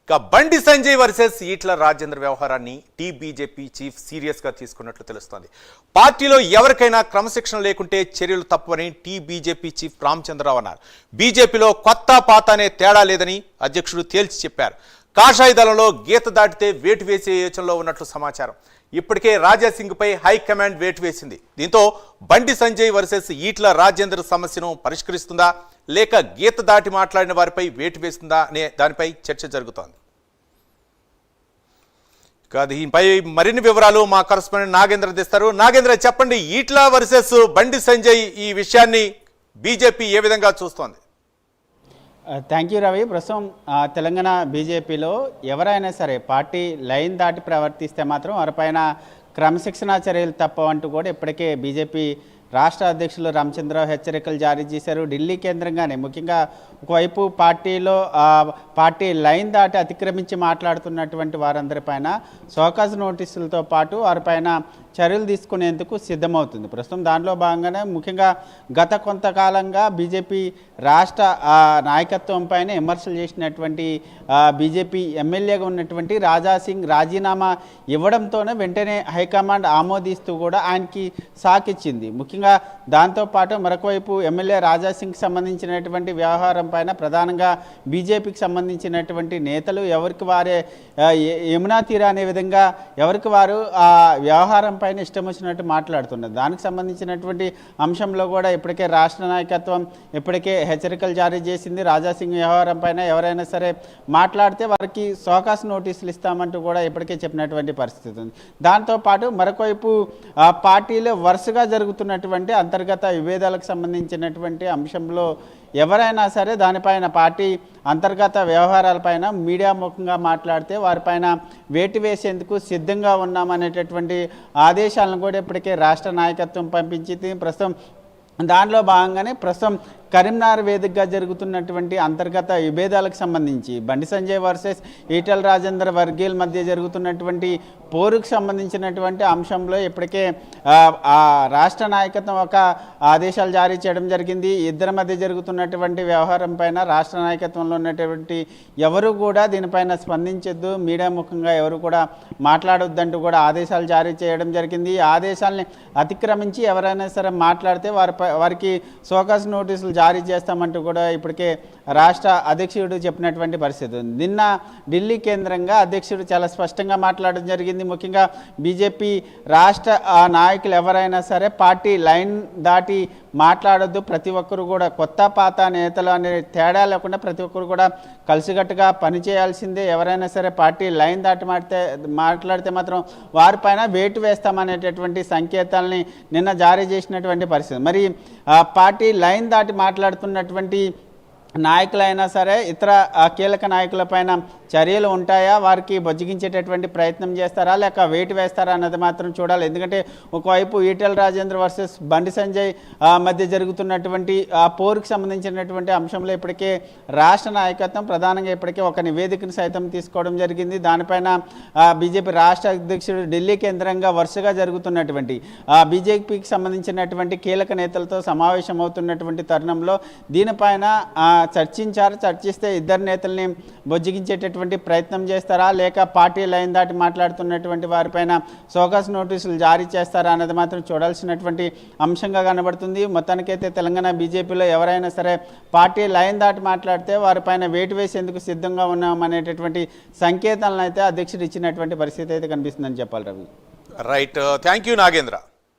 ఇక బండి సంజయ్ వర్సెస్ ఈట్ల రాజేంద్ర వ్యవహారాన్ని BJP chief serious గా తీసుకున్నట్లు తెలుస్తోంది. పార్టీలో ఎవరికైనా క్రమశిక్షణ లేకుంటే చర్యలు తప్పవని బీజేపీ చీఫ్ రామచంద్రరావు అన్నారు. బీజేపీలో కొత్త పాత అనే తేడా లేదని అధ్యక్షుడు తేల్చి చెప్పారు. కాషాయ దళంలో గీత దాటితే వేటు వేసే యోచనలో ఉన్నట్లు సమాచారం. ఇప్పటికే రాజాసింగ్ పై హైకమాండ్ వేటు వేసింది. దీంతో బండి సంజయ్ వర్సెస్ ఈట్ల రాజేంద్ర సమస్యను పరిష్కరిస్తుందా లేక గీత దాటి మాట్లాడిన వారిపై వేటు వేస్తుందా అనే దానిపై చర్చ జరుగుతోంది. దీనిపై మరిన్ని వివరాలు మా కరెస్పాండెంట్ నాగేంద్ర తెస్తారు. నాగేంద్ర, చెప్పండి, ఈట్ల వర్సెస్ బండి సంజయ్ ఈ విషయాన్ని బీజేపీ ఏ విధంగా చూస్తోంది? Thank you Ravi. ప్రస్తుతం తెలంగాణ బీజేపీలో ఎవరైనా సరే పార్టీ లైన్ దాటి ప్రవర్తిస్తే మాత్రం వారిపైన క్రమశిక్షణా చర్యలు తప్పవంటూ కూడా ఇప్పటికే బీజేపీ రాష్ట్ర అధ్యక్షులు రామచంద్రరావు హెచ్చరికలు జారీ చేశారు. ఢిల్లీ కేంద్రంగానే ముఖ్యంగా ఒకవైపు పార్టీలో పార్టీ లైన్ దాటి అతిక్రమించి మాట్లాడుతున్నటువంటి వారందరిపైన షోకాజ్ నోటీసులతో పాటు వారిపైన చర్యలు తీసుకునేందుకు సిద్ధమవుతుంది. ప్రస్తుతం దానిలో భాగంగానే ముఖ్యంగా గత కొంతకాలంగా బీజేపీ రాష్ట్ర నాయకత్వం పైన విమర్శలు చేసినటువంటి బీజేపీ ఎమ్మెల్యేగా ఉన్నటువంటి రాజాసింగ్ రాజీనామా ఇవ్వడంతోనే వెంటనే హైకమాండ్ ఆమోదిస్తూ కూడా ఆయనకి సాకిచ్చింది. ముఖ్యంగా దాంతోపాటు మరొకవైపు ఎమ్మెల్యే రాజాసింగ్కి సంబంధించినటువంటి వ్యవహారం పైన ప్రధానంగా బీజేపీకి సంబంధించినటువంటి నేతలు ఎవరికి వారే యమునా తీరా అనే విధంగా ఎవరికి వారు ఆ వ్యవహారం పైన ఇష్టం వచ్చినట్టు మాట్లాడుతున్నారు. దానికి సంబంధించినటువంటి అంశంలో కూడా ఇప్పటికే రాష్ట్ర నాయకత్వం ఇప్పటికే హెచ్చరికలు జారీ చేసింది. రాజాసింగ్ వ్యవహారం పైన ఎవరైనా సరే మాట్లాడితే వారికి షోకాస్ నోటీసులు ఇస్తామంటూ కూడా ఇప్పటికే చెప్పినటువంటి పరిస్థితి ఉంది. దాంతోపాటు మరొకవైపు పార్టీలో వరుసగా జరుగుతున్నటువంటి అంతర్గత విభేదాలకు సంబంధించినటువంటి అంశంలో ఎవరైనా సరే దానిపైన పార్టీ అంతర్గత వ్యవహారాలపైన మీడియా ముఖంగా మాట్లాడితే వారిపైన వేటు వేసేందుకు సిద్ధంగా ఉన్నామనేటటువంటి ఆదేశాలను కూడా ఇప్పటికే రాష్ట్ర నాయకత్వం పంపించింది. ప్రస్తుతం దానిలో భాగంగానే ప్రస్తుతం కరీంనగర్ వేదికగా జరుగుతున్నటువంటి అంతర్గత విభేదాలకు సంబంధించి బండి సంజయ్ వర్సెస్ ఈటెల రాజేందర్ వర్గీయుల మధ్య జరుగుతున్నటువంటి పోరుకు సంబంధించినటువంటి అంశంలో ఇప్పటికే రాష్ట్ర నాయకత్వం ఒక ఆదేశాలు జారీ చేయడం జరిగింది. ఇద్దరి మధ్య జరుగుతున్నటువంటి వ్యవహారం పైన రాష్ట్ర నాయకత్వంలో ఉన్నటువంటి ఎవరు కూడా దీనిపైన స్పందించొద్దు, మీడియా ముఖంగా ఎవరు కూడా మాట్లాడొద్దంటూ కూడా ఆదేశాలు జారీ చేయడం జరిగింది. ఈ ఆదేశాలని అతిక్రమించి ఎవరైనా సరే మాట్లాడితే వారికి షోకాస్ నోటీసులు జారీ చేస్తామంటూ కూడా ఇప్పటికే రాష్ట్ర అధ్యక్షుడు చెప్పినటువంటి పరిస్థితి ఉంది. నిన్న ఢిల్లీ కేంద్రంగా అధ్యక్షుడు చాలా స్పష్టంగా మాట్లాడడం జరిగింది. ముఖ్యంగా బీజేపీ రాష్ట్ర నాయకులు ఎవరైనా సరే పార్టీ లైన్ దాటి మాట్లాడొద్దు, ప్రతి ఒక్కరు కూడా కొత్త పాత నేతలు అనే తేడా లేకుండా ప్రతి ఒక్కరు కూడా కలిసికట్టుగా పనిచేయాల్సిందే. ఎవరైనా సరే పార్టీ లైన్ దాటి మాట్లాడితే మాత్రం వారిపైన వేటు వేస్తామనేటటువంటి సంకేతాలని నిన్న జారీ చేసినటువంటి పరిస్థితి. మరి పార్టీ లైన్ దాటి మాట్లాడుతున్నటువంటి నాయకులైనా సరే ఇతర కీలక నాయకులపైన చర్యలు ఉంటాయా, వారికి బొజ్జగించేటటువంటి ప్రయత్నం చేస్తారా లేక వేటు వేస్తారా అన్నది మాత్రం చూడాలి. ఎందుకంటే ఒకవైపు ఈటెల రాజేంద్ర వర్సెస్ బండి సంజయ్ మధ్య జరుగుతున్నటువంటి పోరుకు సంబంధించినటువంటి అంశంలో ఇప్పటికే రాష్ట్ర నాయకత్వం ప్రధానంగా ఇప్పటికే ఒక నివేదికను సైతం తీసుకోవడం జరిగింది. దానిపైన బీజేపీ రాష్ట్ర అధ్యక్షుడు ఢిల్లీ కేంద్రంగా వరుసగా జరుగుతున్నటువంటి బీజేపీకి సంబంధించినటువంటి కీలక నేతలతో సమావేశం అవుతున్నటువంటి తరుణంలో దీనిపైన చర్చిస్తే ఇద్దరు నేతల్ని బొజ్జగించేటటువంటి ప్రయత్నం చేస్తారా లేక పార్టీ లైన్ దాటి మాట్లాడుతున్నటువంటి వారిపైన షోకాస్ నోటీసులు జారీ చేస్తారా అన్నది మాత్రం చూడాల్సినటువంటి అంశంగా కనబడుతుంది. మొత్తానికైతే తెలంగాణ బీజేపీలో ఎవరైనా సరే పార్టీ లైన్ దాటి మాట్లాడితే వారిపైన వేటు వేసేందుకు సిద్ధంగా ఉన్నామనేటటువంటి సంకేతాలను అయితే అధ్యక్షుడు ఇచ్చినటువంటి పరిస్థితి అయితే కనిపిస్తుందని చెప్పాలి Ravi. Right, thank you Nagendra.